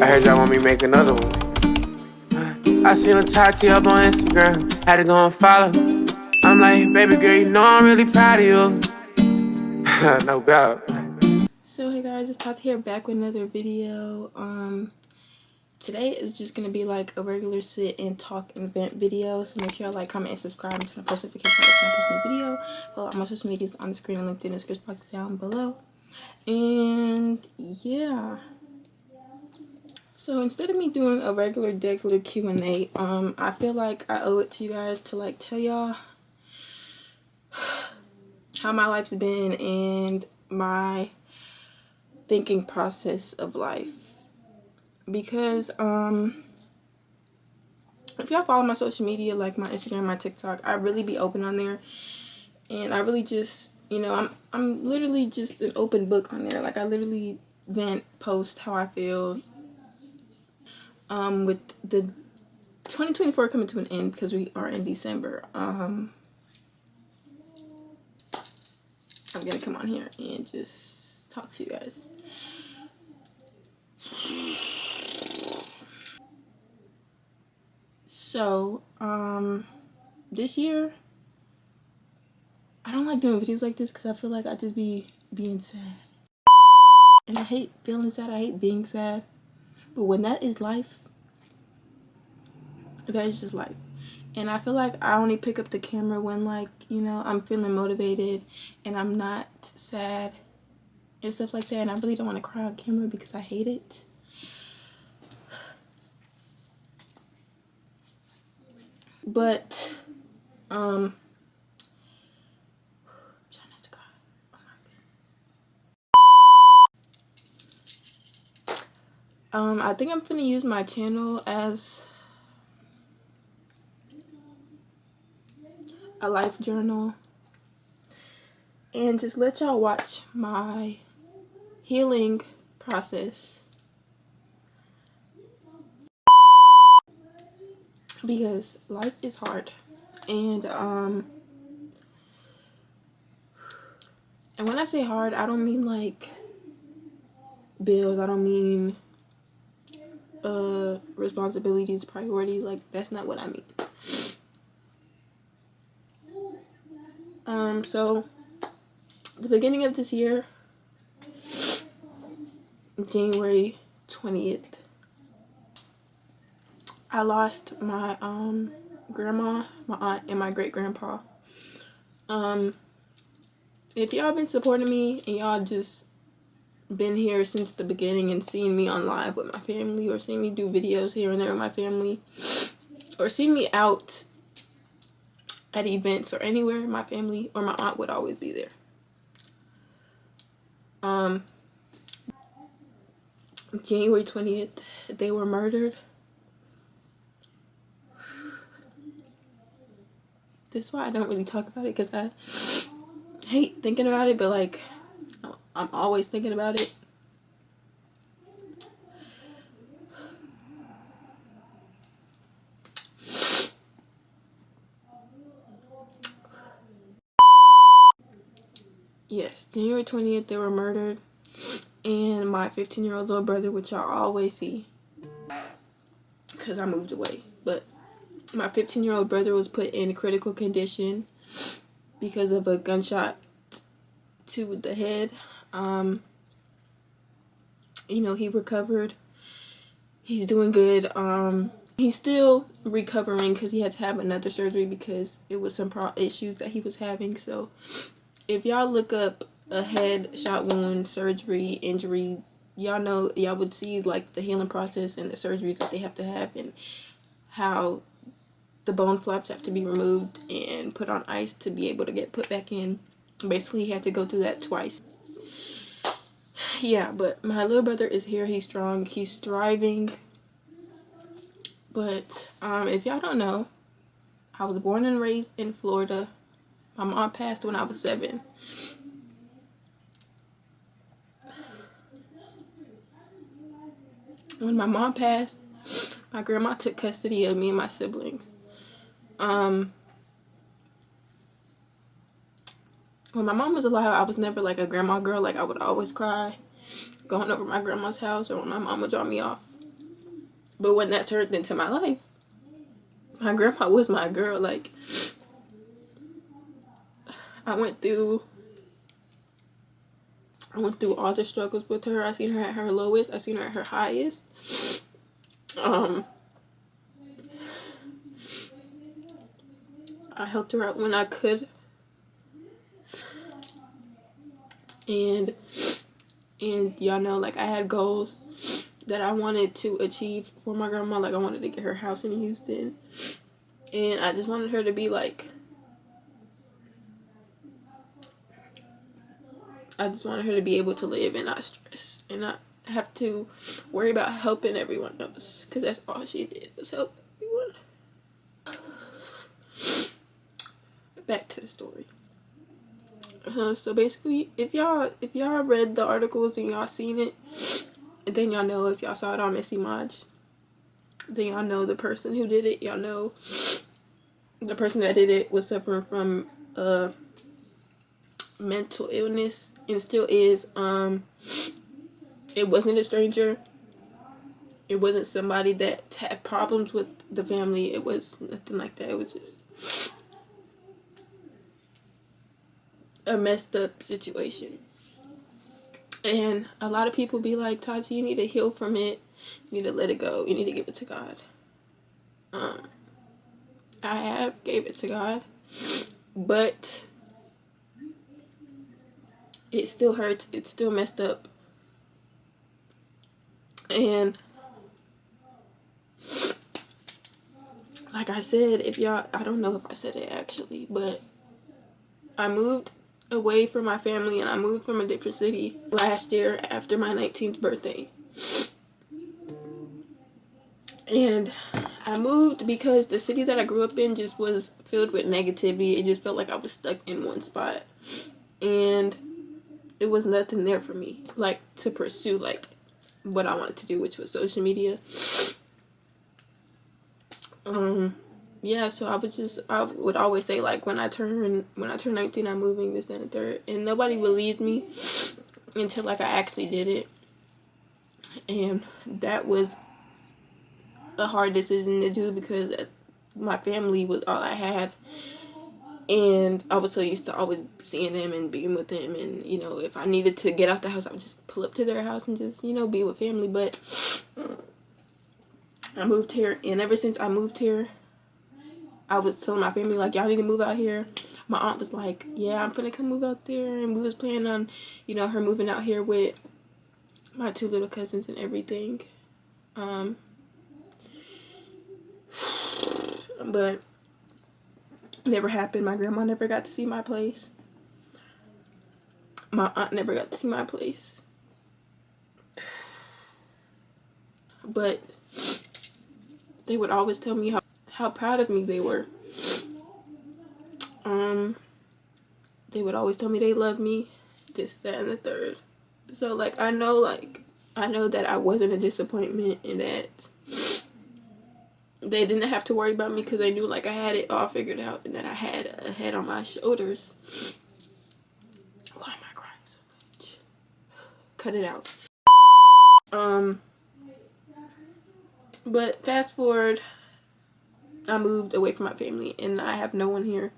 I heard y'all want me make another one. I seen a Tati up on Instagram, had to go and follow. I'm like, baby girl, you know I'm really proud of you. No doubt. So hey guys, it's Tati here back with another video. Today is just gonna be like a regular sit and talk and vent video. So make sure y'all like, comment, and subscribe, and turn on post notifications when I post a new video. Follow all my social medias on the screen and linked in the description box down below. And yeah. So instead of me doing a regular Q&A, I feel like I owe it to you guys to like tell y'all how my life's been and my thinking process of life. Because if y'all follow my social media, like my Instagram, my TikTok, I really be open on there, and I really just, you know, I'm literally just an open book on there. Like I literally vent, post how I feel. With the 2024 coming to an end because we are in December, I'm gonna come on here and just talk to you guys. So, this year, I don't like doing videos like this because I feel like I just be being sad. And I hate feeling sad, I hate being sad. But when that is life, that is just life. And I feel like I only pick up the camera when, like, you know, I'm feeling motivated and I'm not sad and stuff like that. And I really don't want to cry on camera because I hate it. But, trying not to cry. Oh my goodness. I think I'm gonna use my channel as a life journal and just let y'all watch my healing process, because life is hard. And when I say hard, I don't mean like bills, I don't mean responsibilities, priorities, like that's not what I mean. So the beginning of this year, January 20th, I lost my grandma, my aunt, and my great grandpa. If y'all been supporting me and y'all just been here since the beginning and seen me on live with my family, or seen me do videos here and there with my family, or seen me out at events or anywhere, my family or my aunt would always be there. January 20th, they were murdered. This is why I don't really talk about it, because I hate thinking about it, but like I'm always thinking about it. Yes, January 20th, they were murdered. And my 15-year-old little brother, which y'all always see because I moved away, but my 15-year-old brother was put in critical condition because of a gunshot to the head. You know, he recovered. He's doing good. He's still recovering because he had to have another surgery because it was some issues that he was having. So if y'all look up a head shot wound surgery injury, y'all know, y'all would see like the healing process and the surgeries that they have to have, and how the bone flaps have to be removed and put on ice to be able to get put back in. Basically, he had to go through that twice. Yeah, but my little brother is here. He's strong. He's thriving. But if y'all don't know, I was born and raised in Florida. My mom passed when I was 7. When my mom passed, my grandma took custody of me and my siblings. When my mom was alive, I was never like a grandma girl. Like I would always cry going over my grandma's house, or when my mom would drop me off. But when that turned into my life, my grandma was my girl. Like, I went through all the struggles with her. I seen her at her lowest. I seen her at her highest. I helped her out when I could. And y'all know, like, I had goals that I wanted to achieve for my grandma. Like, I wanted to get her house in Houston. And I just wanted her to be like, I just wanted her to be able to live and not stress and not have to worry about helping everyone else, because that's all she did was help everyone. Back to the story. So basically, if y'all read the articles and y'all seen it, then y'all know. If y'all saw it on Missy Maj, then y'all know the person who did it. Y'all know the person that did it was suffering from mental illness and still is. It wasn't a stranger. It wasn't somebody that had problems with the family. It was nothing like that. It was just a messed up situation. And a lot of people be like, Tati, you need to heal from it. You need to let it go. You need to give it to God. I have gave it to God, but it still hurts. It's still messed up. And like I said, if y'all, I don't know if I said it actually, but I moved away from my family and I moved from a different city last year after my 19th birthday. And I moved because the city that I grew up in just was filled with negativity. It just felt like I was stuck in one spot. And it was nothing there for me, like, to pursue, like, what I wanted to do, which was social media. Yeah, so I would always say, like, when I turn 19, I'm moving, this, that, and the third. And nobody believed me until, like, I actually did it. And that was a hard decision to do because my family was all I had. And I was so used to always seeing them and being with them. And, you know, if I needed to get out the house, I would just pull up to their house and just, you know, be with family. But I moved here. And ever since I moved here, I was telling my family, like, y'all need to move out here. My aunt was like, yeah, I'm gonna come move out there. And we was planning on, you know, her moving out here with my 2 little cousins and everything. But never happened. My grandma never got to see my place. My aunt never got to see my place. But they would always tell me how proud of me they were. They would always tell me they loved me, this, that, and the third. So, like, I know that I wasn't a disappointment and that they didn't have to worry about me because they knew, like, I had it all figured out and that I had a head on my shoulders. Why am I crying so much? Cut it out. But fast forward, I moved away from my family and I have no one here.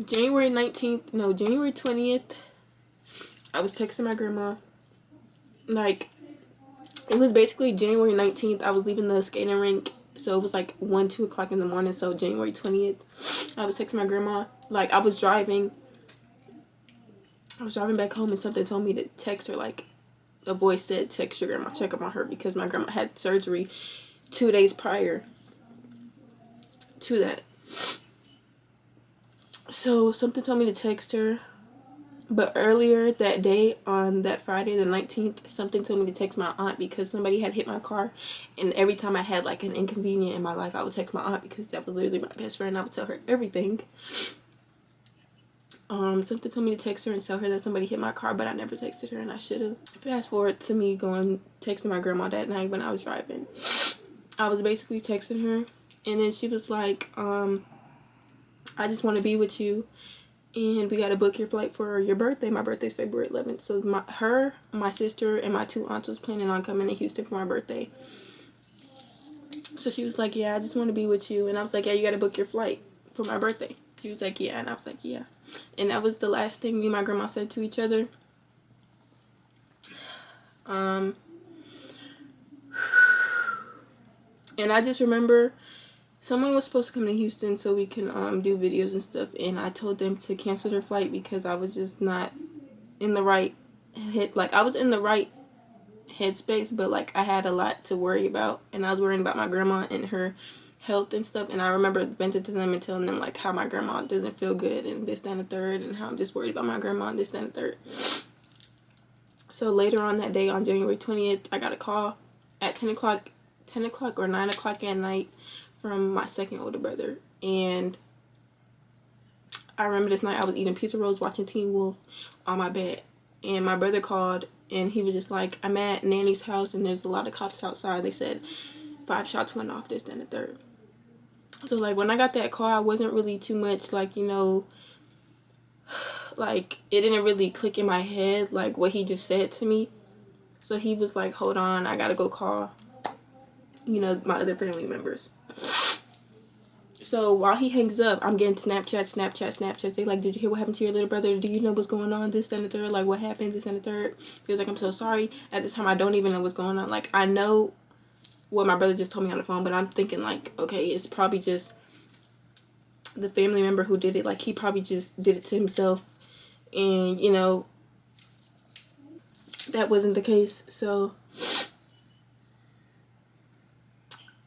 January 20th, I was texting my grandma. Like, it was basically January 19th. I was leaving the skating rink. So it was like 2 o'clock in the morning. So January 20th, I was texting my grandma. Like, I was driving back home and something told me to text her. Like, a voice said, text your grandma, check up on her, because my grandma had surgery 2 days prior to that. So something told me to text her. But earlier that day, on that Friday, the 19th, something told me to text my aunt because somebody had hit my car. And every time I had, like, an inconvenience in my life, I would text my aunt because that was literally my best friend. I would tell her everything. Something told me to text her and tell her that somebody hit my car, but I never texted her and I should have. Fast forward to me texting my grandma that night when I was driving. I was basically texting her, and then she was like, I just want to be with you. and we got to book your flight for your birthday. My birthday's February 11th. So my sister, and my 2 aunts was planning on coming to Houston for my birthday. So she was like, yeah, I just want to be with you. And I was like, yeah, you got to book your flight for my birthday. She was like, yeah. And I was like, yeah. And that was the last thing me and my grandma said to each other. And I just remember someone was supposed to come to Houston so we can do videos and stuff, and I told them to cancel their flight because I was just not in the right I was in the right headspace, but like I had a lot to worry about, and I was worrying about my grandma and her health and stuff. And I remember venting to them and telling them like how my grandma doesn't feel good and this, that, and the third, and how I'm just worried about my grandma and this, that, and the third. So later on that day, on January 20th, I got a call at 10 o'clock or 9 o'clock at night from my second older brother. And I remember this night I was eating pizza rolls, watching Teen Wolf on my bed. And my brother called, and he was just like, I'm at Nanny's house, and there's a lot of cops outside. They said 5 shots went off, this, then the third. So, like, when I got that call, I wasn't really too much, like, you know, like, it didn't really click in my head, like, what he just said to me. So he was like, hold on, I gotta go call, you know, my other family members. So while he hangs up, I'm getting Snapchats. They like, did you hear what happened to your little brother? Do you know what's going on? This, that, and the third. Like, what happened? This, and the third. He was like, I'm so sorry. At this time, I don't even know what's going on. Like, I know what my brother just told me on the phone, but I'm thinking, like, okay, it's probably just the family member who did it. Like, he probably just did it to himself. And, you know, that wasn't the case. So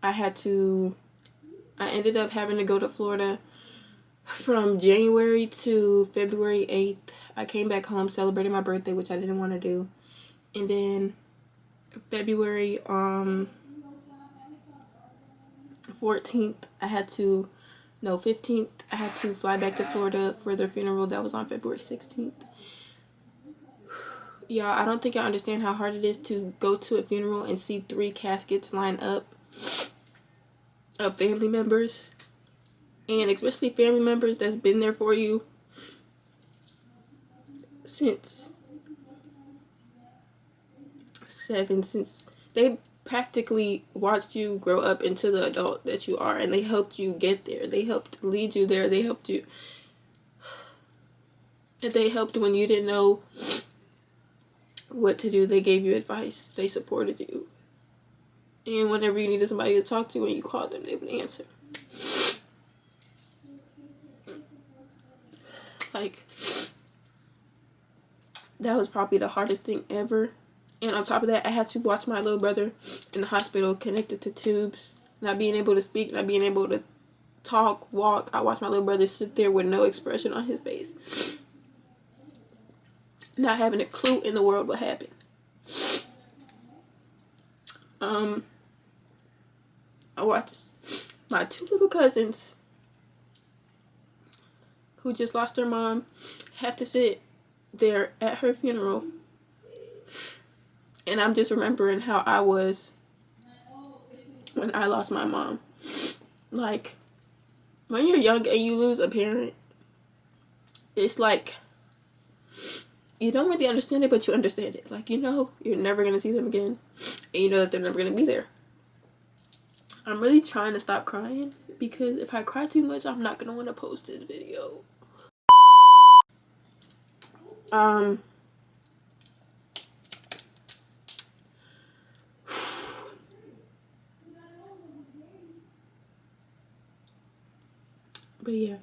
I ended up having to go to Florida from January to February 8th. I came back home, celebrated my birthday, which I didn't want to do. And then February 14th, 15th, I had to fly back to Florida for their funeral. That was on February 16th. Y'all, I don't think I understand how hard it is to go to a funeral and see 3 caskets line up of family members, and especially family members that's been there for you since they practically watched you grow up into the adult that you are, and they helped you get there. They helped lead you there. They helped when you didn't know what to do. They gave you advice. They supported you. And whenever you needed somebody to talk to and you called them, they would answer. Like, that was probably the hardest thing ever. And on top of that, I had to watch my little brother in the hospital connected to tubes, not being able to speak, not being able to talk, walk. I watched my little brother sit there with no expression on his face, not having a clue in the world what happened. I watched my 2 little cousins who just lost their mom have to sit there at her funeral. And I'm just remembering how I was when I lost my mom. Like, when you're young and you lose a parent, it's like, you don't really understand it, but you understand it. Like, you know, you're never going to see them again. And you know that they're never going to be there. I'm really trying to stop crying, because if I cry too much, I'm not going to want to post this video. But yeah.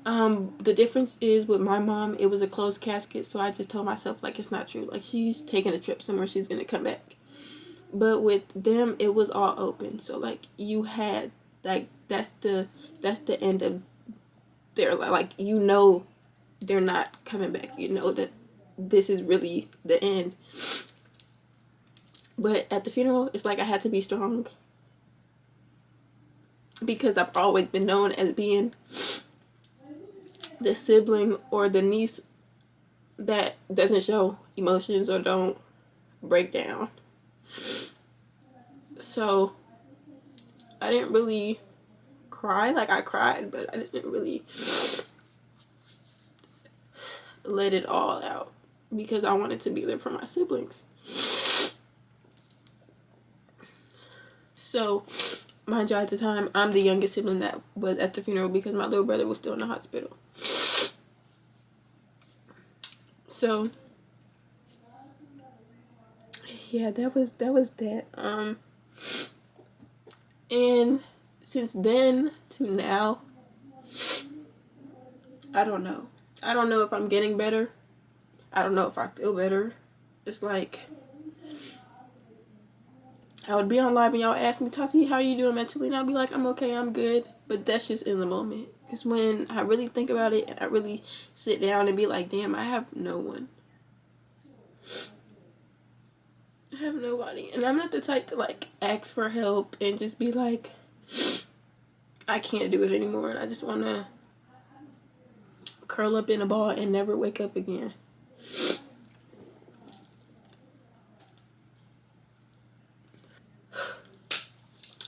The difference is with my mom, it was a closed casket, so I just told myself, like, it's not true. Like, she's taking a trip somewhere, she's going to come back. But with them, it was all open. So, like, you had, like, that's the end of their life. Like, you know they're not coming back. You know that this is really the end. But at the funeral, it's like I had to be strong, because I've always been known as being the sibling or the niece that doesn't show emotions or don't break down. So I didn't really cry. Like, I cried, but I didn't really let it all out because I wanted to be there for my siblings. So, mind you, at the time, I'm the youngest sibling that was at the funeral because my little brother was still in the hospital. So, yeah, that was that. And since then to now, I don't know. I don't know if I'm getting better. I don't know if I feel better. It's like, I would be on live and y'all ask me, Tati, how are you doing mentally? And I'll be like, I'm okay, I'm good. But that's just in the moment. It's when I really think about it and I really sit down and be like, damn, I have no one. I have nobody. And I'm not the type to like ask for help and just be like, I can't do it anymore. And I just want to curl up in a ball and never wake up again.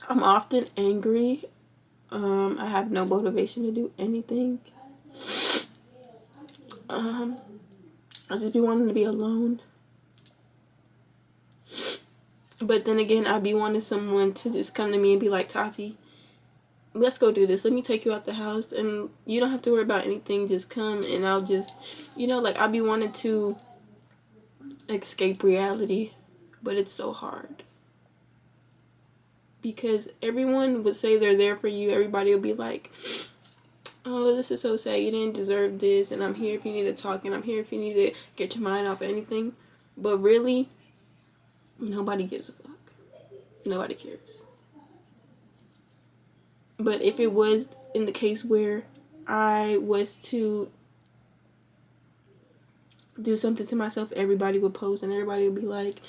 I'm often angry. I have no motivation to do anything. I just be wanting to be alone. But then again, I be wanting someone to just come to me and be like, Tati, let's go do this. Let me take you out the house and you don't have to worry about anything. Just come and I'll just, like I be wanting to escape reality, but it's so hard. Because everyone would say they're there for you. Everybody will be like, oh, this is so sad. You didn't deserve this. And I'm here if you need to talk. And I'm here if you need to get your mind off anything. But really, nobody gives a fuck. Nobody cares. But if it was in the case where I was to do something to myself, everybody would post and everybody would be like,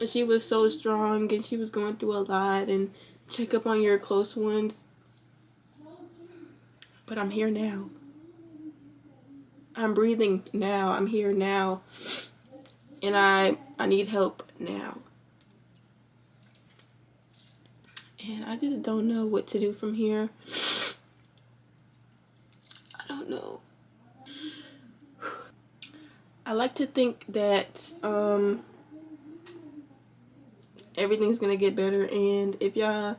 she was so strong and she was going through a lot and check up on your close ones. But I'm here now. I'm breathing now. I'm here now. And I need help now. And I just don't know what to do from here. I don't know. I like to think that everything's gonna get better. And if y'all,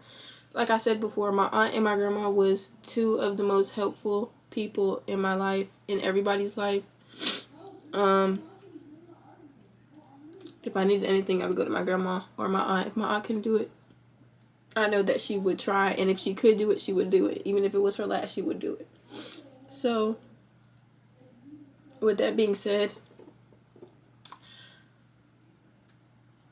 like I said before, my aunt and my grandma was two of the most helpful people in my life, in everybody's life. If I needed anything, I would go to my grandma or my aunt. If my aunt couldn't do it, I know that she would try, and if she could do it, she would do it. Even if it was her last, she would do it. So, with that being said,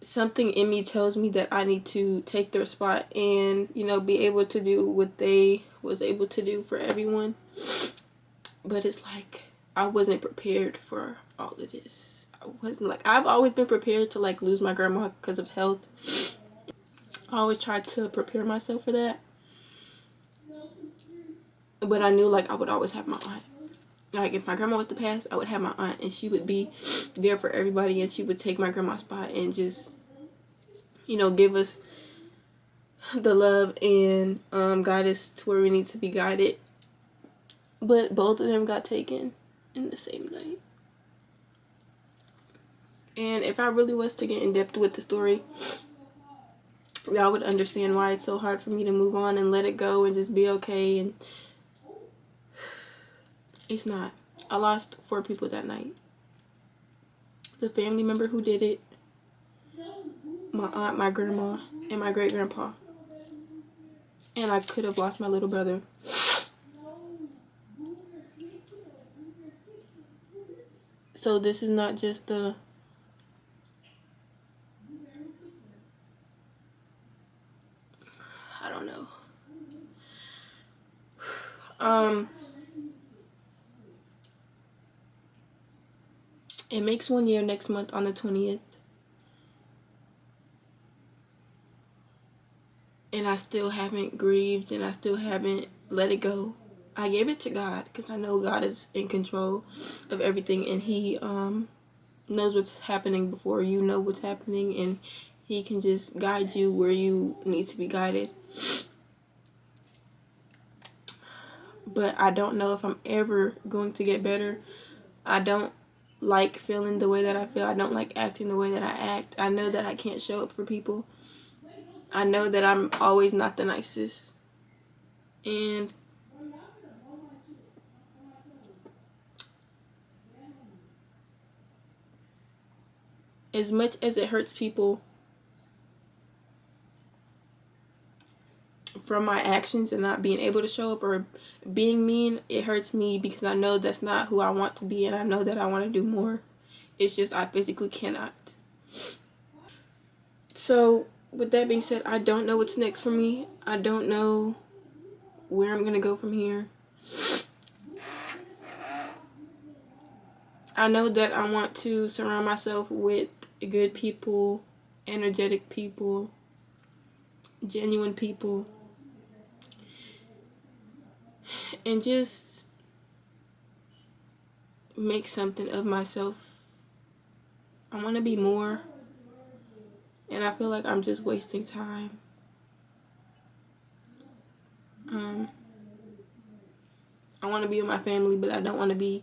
something in me tells me that I need to take their spot and, be able to do what they was able to do for everyone. But it's like, I wasn't prepared for all of this. I wasn't like, I've always been prepared to like lose my grandma because of health. I always tried to prepare myself for that. But I knew like I would always have my aunt. Like if my grandma was to pass, I would have my aunt and she would be there for everybody and she would take my grandma's spot and just, give us the love and guide us to where we need to be guided. But both of them got taken in the same night. And if I really was to get in depth with the story, y'all would understand why it's so hard for me to move on and let it go and just be okay. And it's not. I lost 4 people that night. The family member who did it, my aunt, my grandma, and my great-grandpa. And I could have lost my little brother. So this is not just I don't know. It makes 1 year next month on the 20th. And I still haven't grieved and I still haven't let it go. I gave it to God because I know God is in control of everything and He knows what's happening before you know what's happening, and He can just guide you where you need to be guided. but I don't know if I'm ever going to get better. I don't like feeling the way that I feel. I don't like acting the way that I act. I know that I can't show up for people. I know that I'm always not the nicest. And as much as it hurts people from my actions and not being able to show up or being mean, it hurts me because I know that's not who I want to be, and I know that I want to do more. It's just I physically cannot. So with that being said, I don't know what's next for me. I don't know where I'm gonna go from here. I know that I want to surround myself with good people, energetic people, genuine people, and just make something of myself. I want to be more, and I feel like I'm just wasting time. I want to be with my family, but I don't want to be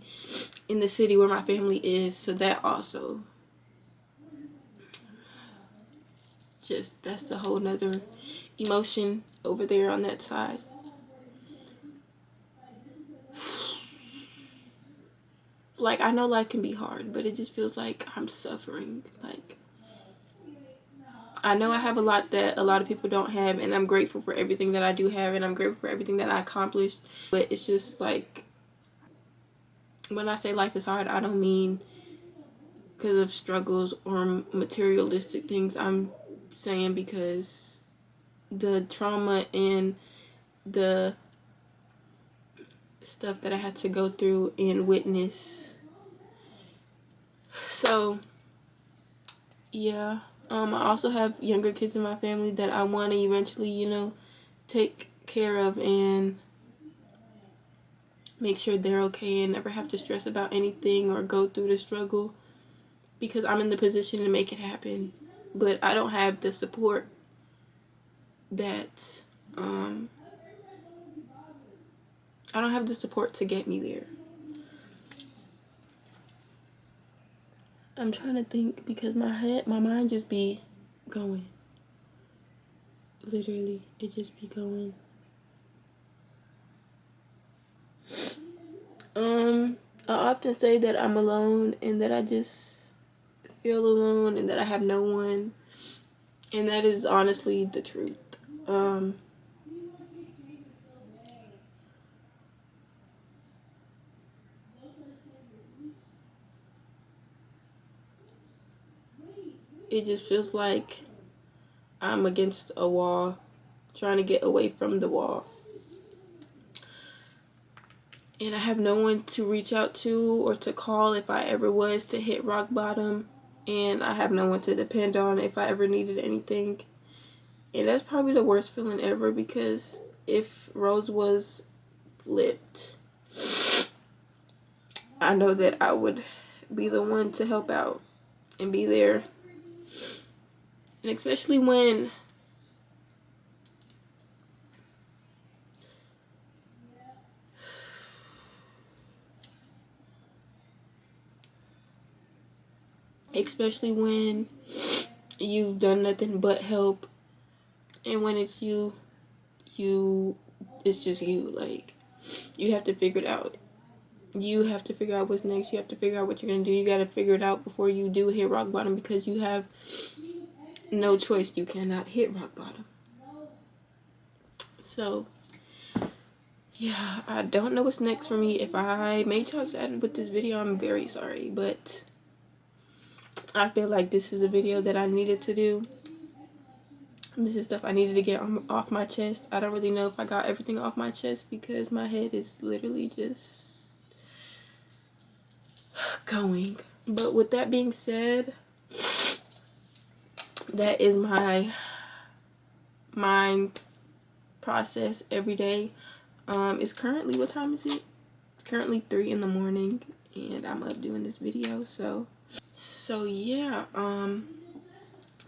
in the city where my family is, so that also just, that's a whole nother emotion over there on that side. Like, I know life can be hard, but it just feels like I'm suffering. Like, I know I have a lot that a lot of people don't have, and I'm grateful for everything that I do have, and I'm grateful for everything that I accomplished. But it's just like, when I say life is hard, I don't mean because of struggles or materialistic things. I'm saying because the trauma and the stuff that I had to go through and witness. So yeah, I also have younger kids in my family that I want to eventually, you know, take care of and make sure they're okay and never have to stress about anything or go through the struggle, because I'm in the position to make it happen. But I don't have the support that I don't have the support to get me there. I'm trying to think because my mind just be going. Literally, it just be going. I often say that I'm alone and that I just feel alone and that I have no one. And that is honestly the truth. It just feels like I'm against a wall, trying to get away from the wall. And I have no one to reach out to or to call if I ever was to hit rock bottom. And I have no one to depend on if I ever needed anything. And that's probably the worst feeling ever, because if Rose was flipped, I know that I would be the one to help out and be there. And especially when you've done nothing but help, and when it's it's just you. Like, you have to figure it out. You have to figure out what's next. You have to figure out what you're gonna do. You gotta figure it out before you do hit rock bottom, because you have no choice. You cannot hit rock bottom. So yeah, I don't know what's next for me. If I made y'all sad with this video, I'm very sorry, but I feel like this is a video that I needed to do. This is stuff I needed to get off my chest. I don't really know if I got everything off my chest because my head is literally just going. But with that being said, that is my mind process every day. It's currently, what time is it? It's currently 3 in the morning and I'm up doing this video. So yeah,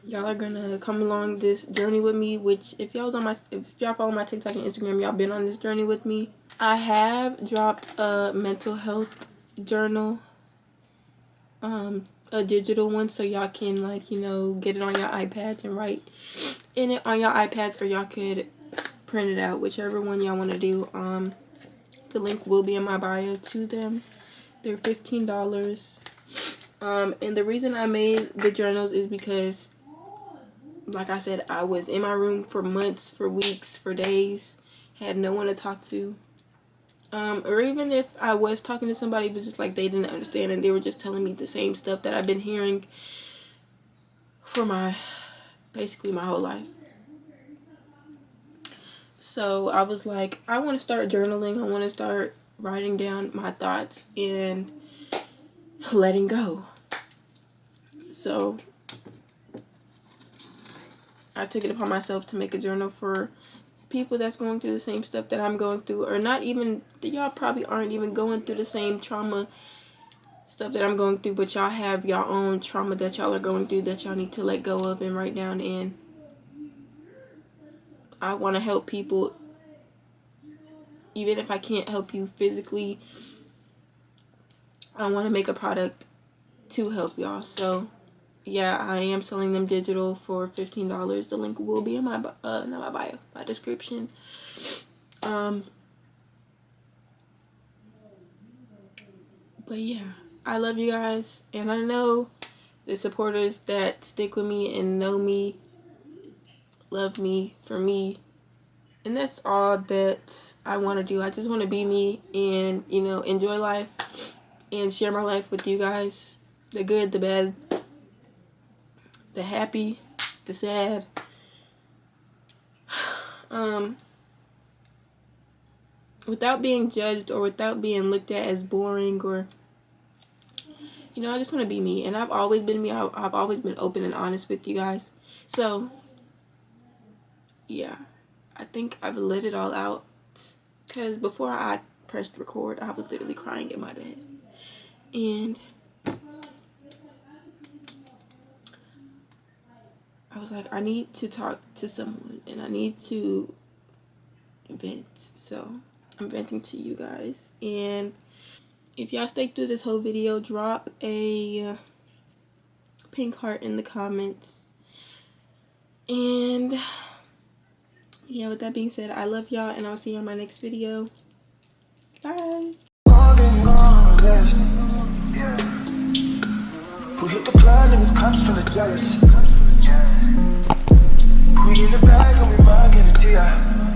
y'all are gonna come along this journey with me, which if y'all follow my TikTok and Instagram, y'all been on this journey with me. I have dropped a mental health journal, a digital one, so y'all can, like, you know, get it on your iPads and write in it on your iPads, or y'all could print it out, whichever one y'all want to do. The link will be in my bio to them. They're $15. And the reason I made the journals is because, like I said, I was in my room for months, for weeks, for days, had no one to talk to. Or even if I was talking to somebody, it was just like they didn't understand and they were just telling me the same stuff that I've been hearing for basically my whole life. So I was like, I want to start journaling. I want to start writing down my thoughts and letting go. So I took it upon myself to make a journal for people that's going through the same stuff that I'm going through, or not even, y'all probably aren't even going through the same trauma stuff that I'm going through, but y'all have your own trauma that y'all are going through that y'all need to let go of and write down. And I want to help people, even if I can't help you physically. I want to make a product to help y'all. So yeah, I am selling them digital for $15. The link will be in my not my bio, my description. But yeah, I love you guys, and I know the supporters that stick with me and know me love me for me, and that's all that I want to do. I just want to be me and, you know, enjoy life and share my life with you guys, the good, the bad, the happy, the sad. Without being judged or without being looked at as boring, or, you know, I just want to be me. And I've always been me. I've always been open and honest with you guys. So yeah, I think I've let it all out, because before I pressed record, I was literally crying in my bed. And I was like, I need to talk to someone and I need to vent. So I'm venting to you guys. And if y'all stay through this whole video, drop a pink heart in the comments. And yeah, with that being said, I love y'all, and I'll see you on my next video. Bye. We hit the club, niggas cops feeling jealous. We in the bag and we might get a TI.